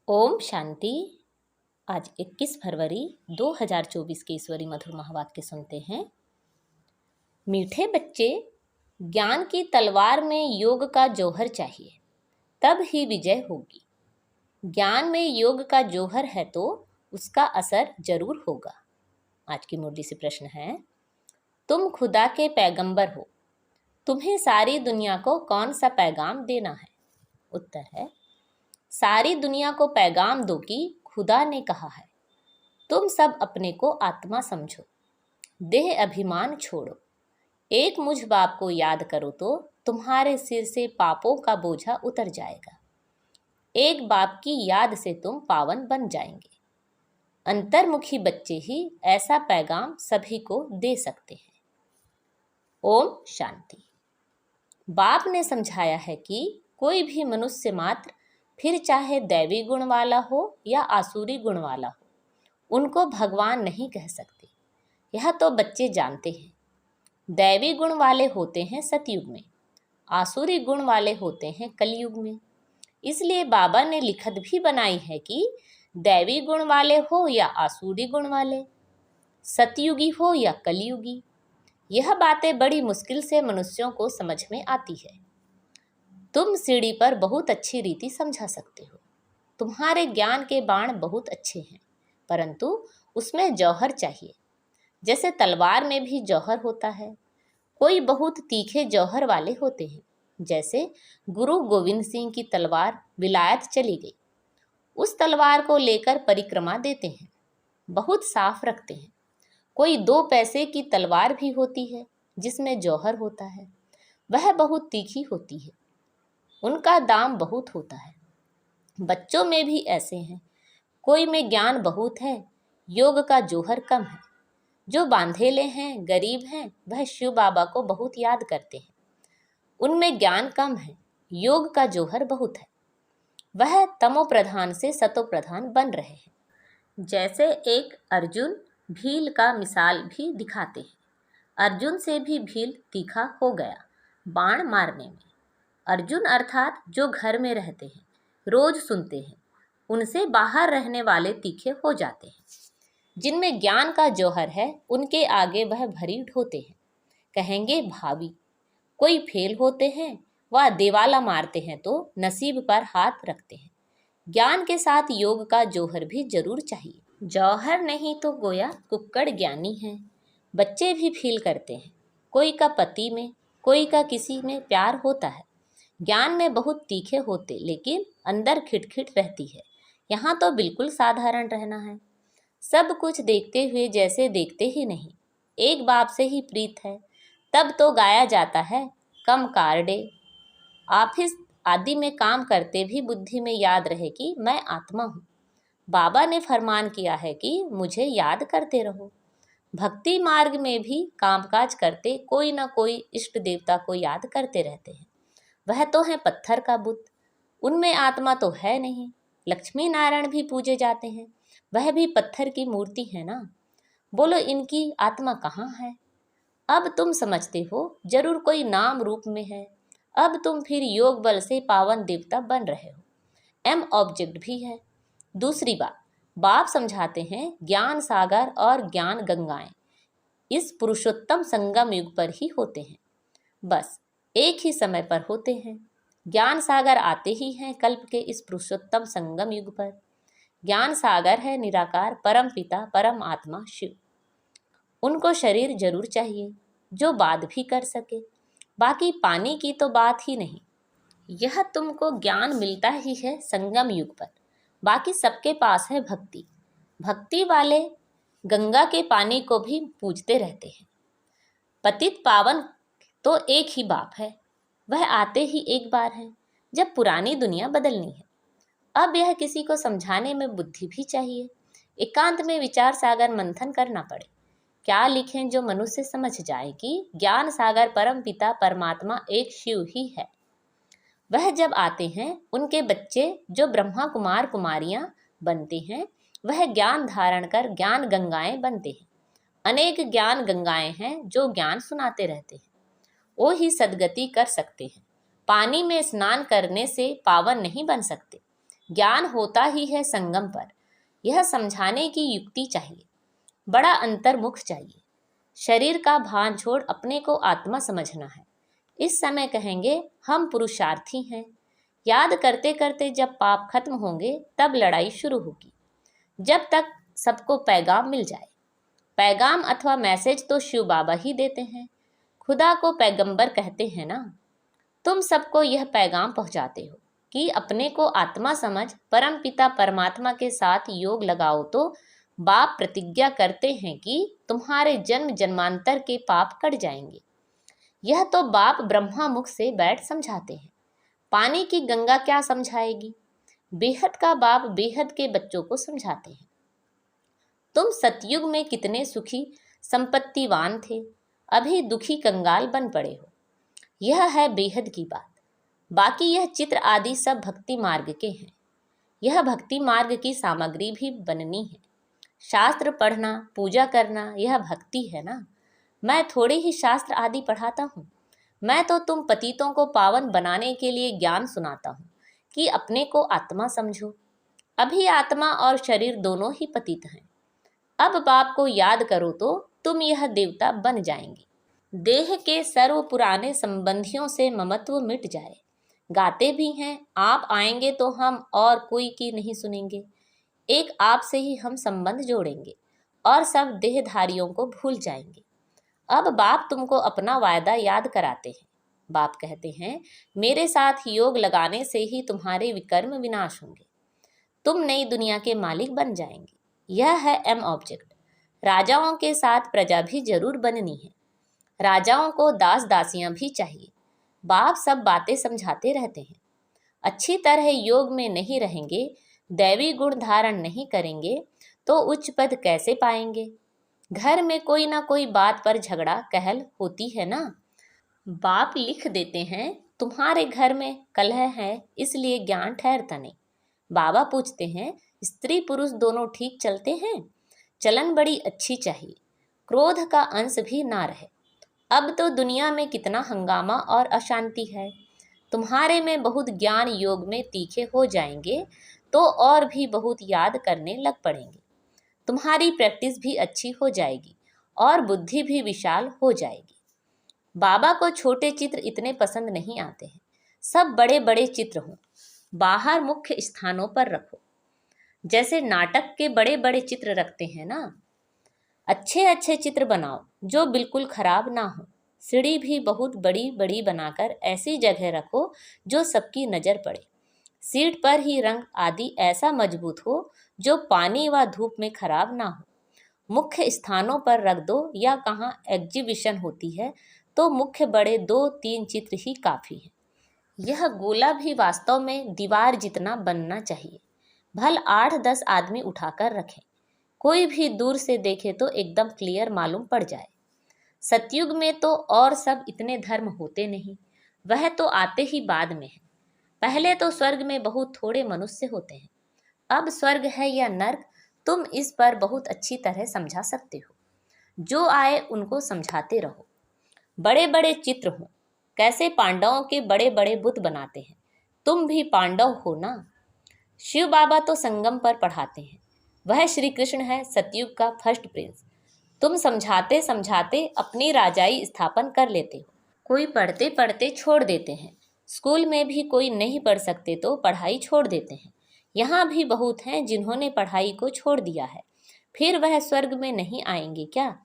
ओम शांति। आज 21 फरवरी 2024 के ईश्वरी मधुर महावाक्य सुनते हैं। मीठे बच्चे, ज्ञान की तलवार में योग का जौहर चाहिए, तब ही विजय होगी। ज्ञान में योग का जौहर है तो उसका असर जरूर होगा। आज की मुरली से प्रश्न है, तुम खुदा के पैगंबर हो, तुम्हें सारी दुनिया को कौन सा पैगाम देना है? उत्तर है, सारी दुनिया को पैगाम दो कि खुदा ने कहा है, तुम सब अपने को आत्मा समझो, देह अभिमान छोड़ो, एक मुझ बाप को याद करो तो तुम्हारे सिर से पापों का बोझा उतर जाएगा। एक बाप की याद से तुम पावन बन जाएंगे। अंतर्मुखी बच्चे ही ऐसा पैगाम सभी को दे सकते हैं। ओम शांति। बाप ने समझाया है कि कोई भी मनुष्य मात्र, फिर चाहे दैवी गुण वाला हो या आसुरी गुण वाला हो, उनको भगवान नहीं कह सकते। यह तो बच्चे जानते हैं। दैवी गुण वाले होते हैं सतयुग में, आसुरी गुण वाले होते हैं कलयुग में। इसलिए बाबा ने लिखत भी बनाई है कि दैवी गुण वाले हो या आसुरी गुण वाले, सतयुगी हो या कलयुगी, यह बातें बड़ी मुश्किल से मनुष्यों को समझ में आती है। तुम सीढ़ी पर बहुत अच्छी रीति समझा सकते हो, तुम्हारे ज्ञान के बाण बहुत अच्छे हैं, परंतु उसमें जौहर चाहिए। जैसे तलवार में भी जौहर होता है। कोई बहुत तीखे जौहर वाले होते हैं, जैसे गुरु गोविंद सिंह की तलवार विलायत चली गई, उस तलवार को लेकर परिक्रमा देते हैं, बहुत साफ रखते हैं। कोई 2 पैसे की तलवार भी होती है जिसमें जौहर होता है, वह बहुत तीखी होती है, उनका दाम बहुत होता है। बच्चों में भी ऐसे हैं, कोई में ज्ञान बहुत है, योग का जौहर कम है। जो बांधेले हैं, गरीब हैं, वह शिव बाबा को बहुत याद करते हैं, उनमें ज्ञान कम है, योग का जौहर बहुत है। वह तमो प्रधान से सतो प्रधान बन रहे हैं। जैसे एक अर्जुन भील का मिसाल भी दिखाते हैं। अर्जुन से भी भील तीखा हो गया बाण मारने में। अर्जुन अर्थात जो घर में रहते हैं, रोज सुनते हैं, उनसे बाहर रहने वाले तीखे हो जाते हैं। जिनमें ज्ञान का जौहर है, उनके आगे वह भरी ढोते हैं, कहेंगे भावी। कोई फेल होते हैं, वह देवाला मारते हैं तो नसीब पर हाथ रखते हैं। ज्ञान के साथ योग का जौहर भी जरूर चाहिए। जौहर नहीं तो गोया कुक्कड़ ज्ञानी है। बच्चे भी फील करते हैं, कोई का पति में, कोई का किसी में प्यार होता है। ज्ञान में बहुत तीखे होते, लेकिन अंदर खिटखिट रहती है। यहाँ तो बिल्कुल साधारण रहना है। सब कुछ देखते हुए जैसे देखते ही नहीं, एक बाप से ही प्रीत है। तब तो गाया जाता है, कम कार्डे। ऑफिस आदि में काम करते भी बुद्धि में याद रहे कि मैं आत्मा हूँ। बाबा ने फरमान किया है कि मुझे याद करते रहो। भक्ति मार्ग में भी कामकाज करते कोई ना कोई इष्ट देवता को याद करते रहते हैं। वह तो है पत्थर का बुत, उनमें आत्मा तो है नहीं। लक्ष्मी नारायण भी पूजे जाते हैं, वह भी पत्थर की मूर्ति है ना। बोलो इनकी आत्मा कहाँ है? अब तुम समझते हो, जरूर कोई नाम रूप में है। अब तुम फिर योग बल से पावन देवता बन रहे हो। एम ऑब्जेक्ट भी है। दूसरी बात, बाप समझाते हैं, ज्ञान सागर और ज्ञान गंगाएं इस पुरुषोत्तम संगम युग पर ही होते हैं, बस एक ही समय पर होते हैं। ज्ञान सागर आते ही हैं कल्प के इस पुरुषोत्तम संगम युग पर। ज्ञान सागर है निराकार परम पिता परम आत्मा शिव। उनको शरीर जरूर चाहिए जो बात भी कर सके, बाकी पानी की तो बात ही नहीं। यह तुमको ज्ञान मिलता ही है संगम युग पर, बाकी सबके पास है भक्ति। भक्ति वाले गंगा के पानी को भी पूजते रहते हैं। पतित पावन तो एक ही बाप है, वह आते ही एक बार है जब पुरानी दुनिया बदलनी है। अब यह किसी को समझाने में बुद्धि भी चाहिए, एकांत में विचार सागर मंथन करना पड़े। क्या लिखें जो मनुष्य समझ जाए कि ज्ञान सागर परम पिता परमात्मा एक शिव ही है। वह जब आते हैं, उनके बच्चे जो ब्रह्मा कुमार कुमारियां बनते हैं, वह ज्ञान धारण कर ज्ञान गंगाएं बनते हैं। अनेक ज्ञान गंगाएं हैं जो ज्ञान सुनाते रहते हैं, वो ही सदगति कर सकते हैं। पानी में स्नान करने से पावन नहीं बन सकते, ज्ञान होता ही है संगम पर, यह समझाने की युक्ति चाहिए, बड़ा अंतर्मुख चाहिए। शरीर का भान छोड़ अपने को आत्मा समझना है। इस समय कहेंगे हम पुरुषार्थी हैं। याद करते करते जब पाप खत्म होंगे तब लड़ाई शुरू होगी, जब तक सबको पैगाम मिल जाए। पैगाम अथवा मैसेज तो शिव बाबा ही देते हैं, खुदा को पैगंबर कहते हैं ना। तुम सबको यह पैगाम पहुंचाते हो कि अपने को आत्मा समझ परम पिता परमात्मा के साथ योग लगाओ, तो बाप प्रतिज्ञा करते हैं कि तुम्हारे जन्म जन्मांतर के पाप कट जाएंगे। यह तो बाप ब्रह्मा मुख से बैठ समझाते हैं। पानी की गंगा क्या समझाएगी? बेहद का बाप बेहद के बच्चों को समझाते हैं। तुम सतयुग में कितने सुखी संपत्तिवान थे, अभी दुखी कंगाल बन पड़े हो। यह है बेहद की बात। बाकी यह चित्र आदि सब भक्ति मार्ग के हैं। यह भक्ति मार्ग की सामग्री भी बननी है। शास्त्र पढ़ना, पूजा करना, यह भक्ति है ना। मैं थोड़े ही शास्त्र आदि पढ़ाता हूँ। मैं तो तुम पतितों को पावन बनाने के लिए ज्ञान सुनाता हूँ कि अपने को आत्मा समझो। अभी आत्मा और शरीर दोनों ही पतित हैं। अब बाप को याद करो तो तुम यह देवता बन जाएंगे। देह के सर्व पुराने संबंधियों से ममत्व मिट जाए। गाते भी हैं, आप आएंगे तो हम और कोई की नहीं सुनेंगे, एक आप से ही हम संबंध जोड़ेंगे और सब देहधारियों को भूल जाएंगे। अब बाप तुमको अपना वायदा याद कराते हैं। बाप कहते हैं मेरे साथ योग लगाने से ही तुम्हारे विकर्म विनाश होंगे, तुम नई दुनिया के मालिक बन जाएंगे। यह है एम ऑब्जेक्ट। राजाओं के साथ प्रजा भी जरूर बननी है। राजाओं को दास दासियां भी चाहिए। बाप सब बातें समझाते रहते हैं। अच्छी तरह योग में नहीं रहेंगे, दैवी गुण धारण नहीं करेंगे तो उच्च पद कैसे पाएंगे? घर में कोई ना कोई बात पर झगड़ा कहल होती है ना। बाप लिख देते हैं तुम्हारे घर में कलह है, इसलिए ज्ञान ठहरता नहीं। बाबा पूछते हैं स्त्री पुरुष दोनों ठीक चलते हैं? चलन बड़ी अच्छी चाहिए, क्रोध का अंश भी ना रहे। अब तो दुनिया में कितना हंगामा और अशांति है। तुम्हारे में बहुत ज्ञान योग में तीखे हो जाएंगे तो और भी बहुत याद करने लग पड़ेंगे। तुम्हारी प्रैक्टिस भी अच्छी हो जाएगी और बुद्धि भी विशाल हो जाएगी। बाबा को छोटे चित्र इतने पसंद नहीं आते हैं, सब बड़े बड़े चित्र हों, बाहर मुख्य स्थानों पर रखो, जैसे नाटक के बड़े बड़े चित्र रखते हैं ना। अच्छे अच्छे चित्र बनाओ जो बिल्कुल खराब ना हो। सीढ़ी भी बहुत बड़ी बड़ी बनाकर ऐसी जगह रखो जो सबकी नज़र पड़े। सीट पर ही रंग आदि ऐसा मजबूत हो जो पानी व धूप में खराब ना हो। मुख्य स्थानों पर रख दो, या कहाँ एग्जीबिशन होती है तो मुख्य बड़े 2-3 चित्र ही काफ़ी है। यह गोला भी वास्तव में दीवार जितना बनना चाहिए। भल 8-10 आदमी उठाकर रखें, कोई भी दूर से देखे तो एकदम क्लियर मालूम पड़ जाए। सतयुग में तो और सब इतने धर्म होते नहीं, वह तो आते ही बाद में है। पहले तो स्वर्ग में बहुत थोड़े मनुष्य होते हैं। अब स्वर्ग है या नर्क, तुम इस पर बहुत अच्छी तरह समझा सकते हो। जो आए उनको समझाते रहो। बड़े बड़े चित्र हों, कैसे पांडवों के बड़े बड़े बुत बनाते हैं। तुम भी पांडव हो ना। शिव बाबा तो संगम पर पढ़ाते हैं, वह श्री कृष्ण है सतयुग का फर्स्ट प्रिंस। तुम समझाते समझाते अपनी राजाई स्थापन कर लेते हो। कोई पढ़ते पढ़ते छोड़ देते हैं। स्कूल में भी कोई नहीं पढ़ सकते तो पढ़ाई छोड़ देते हैं। यहाँ भी बहुत हैं जिन्होंने पढ़ाई को छोड़ दिया है, फिर वह स्वर्ग में नहीं आएंगे क्या?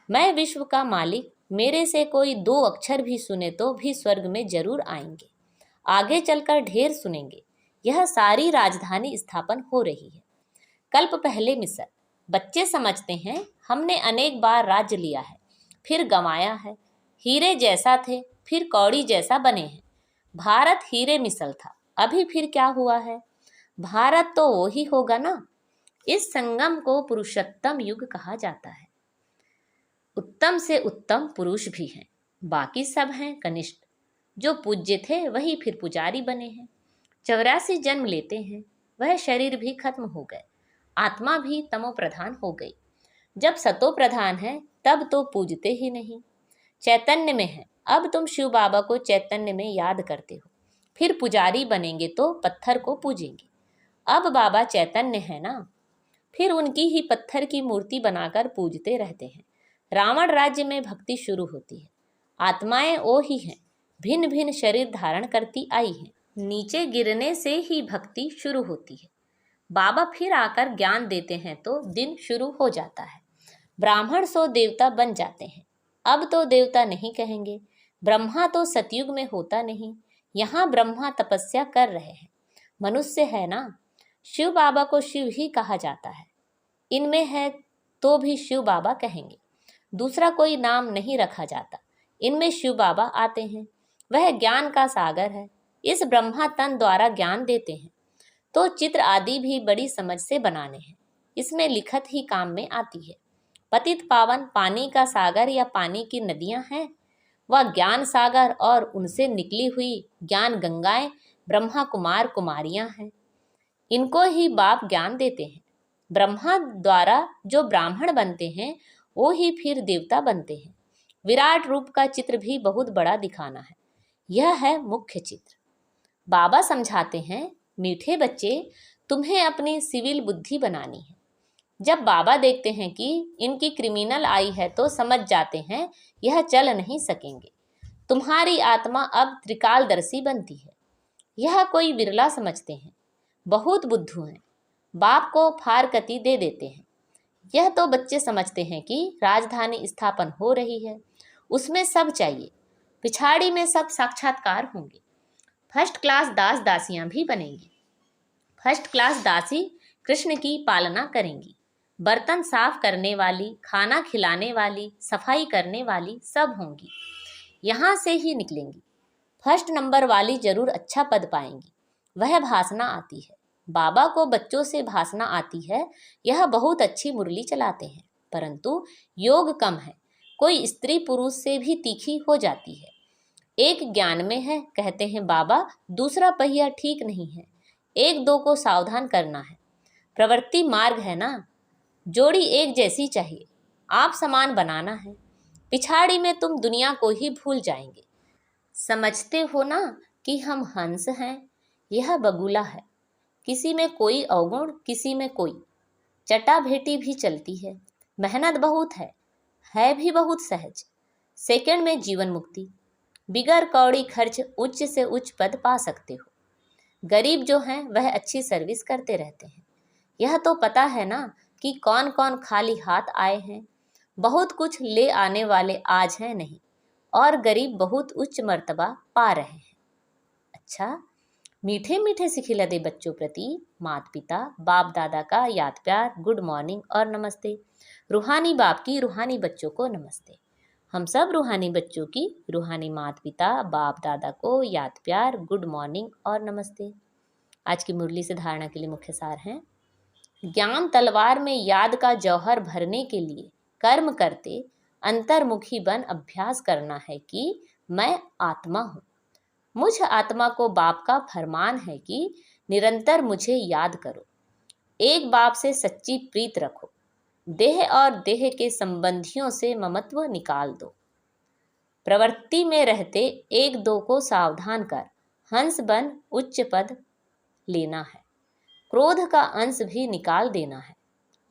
मैं विश्व का मालिक, मेरे से कोई 2 अक्षर भी सुने तो भी स्वर्ग में जरूर आएंगे। आगे चलकर ढेर सुनेंगे। यह सारी राजधानी स्थापन हो रही है। कल्प पहले मिस्र। बच्चे समझते हैं हमने अनेक बार राज्य लिया है, फिर गंवाया है। हीरे जैसा थे, फिर कौड़ी जैसा बने हैं। भारत हीरे मिसल था, अभी फिर क्या हुआ है? भारत तो वो ही होगा ना। इस संगम को पुरुषोत्तम युग कहा जाता है। उत्तम से उत्तम पुरुष भी हैं, बाकी सब हैं कनिष्ठ। जो पूज्य थे वही फिर पुजारी बने हैं। 84 जन्म लेते हैं, वह शरीर भी खत्म हो गए, आत्मा भी तमो प्रधान हो गई। जब सतो प्रधान है तब तो पूजते ही नहीं। चैतन्य में है, अब तुम शिव बाबा को चैतन्य में याद करते हो। फिर पुजारी बनेंगे तो पत्थर को पूजेंगे। अब बाबा चैतन्य है ना, फिर उनकी ही पत्थर की मूर्ति बनाकर पूजते रहते हैं। रावण राज्य में भक्ति शुरू होती है। आत्माएं वो ही हैं, भिन्न भिन्न शरीर धारण करती आई हैं। नीचे गिरने से ही भक्ति शुरू होती है। बाबा फिर आकर ज्ञान देते हैं तो दिन शुरू हो जाता है। ब्राह्मण सो देवता बन जाते हैं। अब तो देवता नहीं कहेंगे। ब्रह्मा तो सतयुग में होता नहीं, यहाँ ब्रह्मा तपस्या कर रहे हैं। मनुष्य है ना, शिव बाबा को शिव ही कहा जाता है। इनमें है तो भी शिव बाबा कहेंगे, दूसरा कोई नाम नहीं रखा जाता। इनमें शिव बाबा आते हैं, वह ज्ञान का सागर है। इस ब्रह्मा तन द्वारा ज्ञान देते हैं, तो चित्र आदि भी बड़ी समझ से बनाने हैं। इसमें लिखत ही काम में आती है। पतित पावन पानी का सागर या पानी की नदियां हैं, वह ज्ञान सागर और उनसे निकली हुई ज्ञान गंगाएं ब्रह्मा कुमार कुमारियां हैं। इनको ही बाप ज्ञान देते हैं। ब्रह्मा द्वारा जो ब्राह्मण बनते हैं वो ही फिर देवता बनते हैं। विराट रूप का चित्र भी बहुत बड़ा दिखाना है, यह है मुख्य चित्र। बाबा समझाते हैं, मीठे बच्चे, तुम्हें अपनी सिविल बुद्धि बनानी है। जब बाबा देखते हैं कि इनकी क्रिमिनल आई है तो समझ जाते हैं यह चल नहीं सकेंगे। तुम्हारी आत्मा अब त्रिकालदर्शी बनती है। यह कोई बिरला समझते हैं, बहुत बुद्धू हैं। बाप को फारकती दे देते हैं। यह तो बच्चे समझते हैं कि राजधानी स्थापन हो रही है, उसमें सब चाहिए। पिछाड़ी में सब साक्षात्कार होंगे। फर्स्ट क्लास दास दासियां भी बनेंगी। फर्स्ट क्लास दासी कृष्ण की पालना करेंगी। बर्तन साफ करने वाली, खाना खिलाने वाली, सफाई करने वाली सब होंगी। यहाँ से ही निकलेंगी। फर्स्ट नंबर वाली जरूर अच्छा पद पाएंगी। वह भासना आती है। बाबा को बच्चों से भासना आती है। यह बहुत अच्छी मुरली चलाते हैं, परंतु योग कम है। कोई स्त्री पुरुष से भी तीखी हो जाती है। एक ज्ञान में है, कहते हैं बाबा, दूसरा पहिया ठीक नहीं है। एक दो को सावधान करना है। प्रवृत्ति मार्ग है ना, जोड़ी एक जैसी चाहिए। आप समान बनाना है। पिछाड़ी में तुम दुनिया को ही भूल जाएंगे। समझते हो ना कि हम हंस हैं, यह बगुला है। किसी में कोई अवगुण, किसी में कोई चटा भेटी भी चलती है। मेहनत बहुत है भी बहुत सहज। सेकंड में जीवन मुक्ति, बिगर कौड़ी खर्च उच्च से उच्च पद पा सकते हो। गरीब जो हैं वह अच्छी सर्विस करते रहते हैं। यह तो पता है ना कि कौन कौन खाली हाथ आए हैं। बहुत कुछ ले आने वाले आज हैं नहीं, और गरीब बहुत उच्च मर्तबा पा रहे हैं। अच्छा, मीठे मीठे सिखिलते बच्चों प्रति माता पिता बाप दादा का याद प्यार, गुड मॉर्निंग और नमस्ते। रूहानी बाप की रूहानी बच्चों को नमस्ते। हम सब रूहानी बच्चों की रूहानी माता पिता बाप दादा को याद प्यार, गुड मॉर्निंग और नमस्ते। आज की मुरली से धारणा के लिए मुख्य सार हैं, ज्ञान तलवार में याद का जौहर भरने के लिए कर्म करते अंतर्मुखी बन अभ्यास करना है कि मैं आत्मा हूँ। मुझ आत्मा को बाप का फरमान है कि निरंतर मुझे याद करो। एक बाप से सच्ची प्रीत रखो। देह और देह के संबंधियों से ममत्व निकाल दो। प्रवृत्ति में रहते एक दो को सावधान कर हंस बन उच्च पद लेना है। क्रोध का अंश भी निकाल देना है।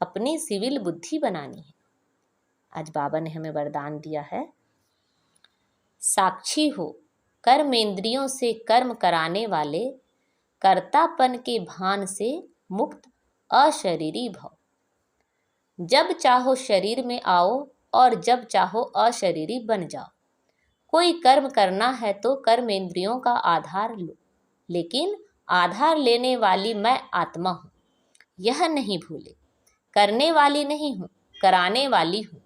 अपनी सिविल बुद्धि बनानी है। आज बाबा ने हमें वरदान दिया है, साक्षी हो कर्मेंद्रियों से कर्म कराने वाले, कर्तापन के भान से मुक्त अशरीरी भव। जब चाहो शरीर में आओ और जब चाहो अशरीरी बन जाओ। कोई कर्म करना है तो कर्मेंद्रियों का आधार लो, लेकिन आधार लेने वाली मैं आत्मा हूँ, यह नहीं भूले। करने वाली नहीं हूँ, कराने वाली हूँ।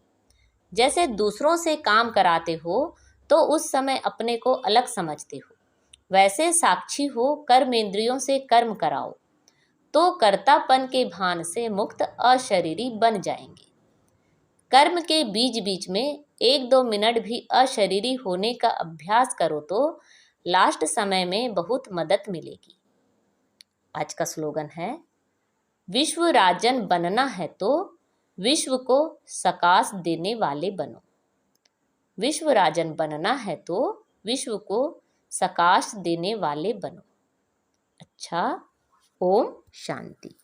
जैसे दूसरों से काम कराते हो तो उस समय अपने को अलग समझते हो, वैसे साक्षी हो कर्मेंद्रियों से कर्म कराओ तो कर्तापन के भान से मुक्त अशरीरी बन जाएंगे। कर्म के बीच बीच में एक दो मिनट भी अशरीरी होने का अभ्यास करो तो लास्ट समय में बहुत मदद मिलेगी। आज का स्लोगन है, विश्व राजन बनना है तो विश्व को सकाश देने वाले बनो। विश्व राजन बनना है तो विश्व को सकाश देने वाले बनो। अच्छा, ओम शांति।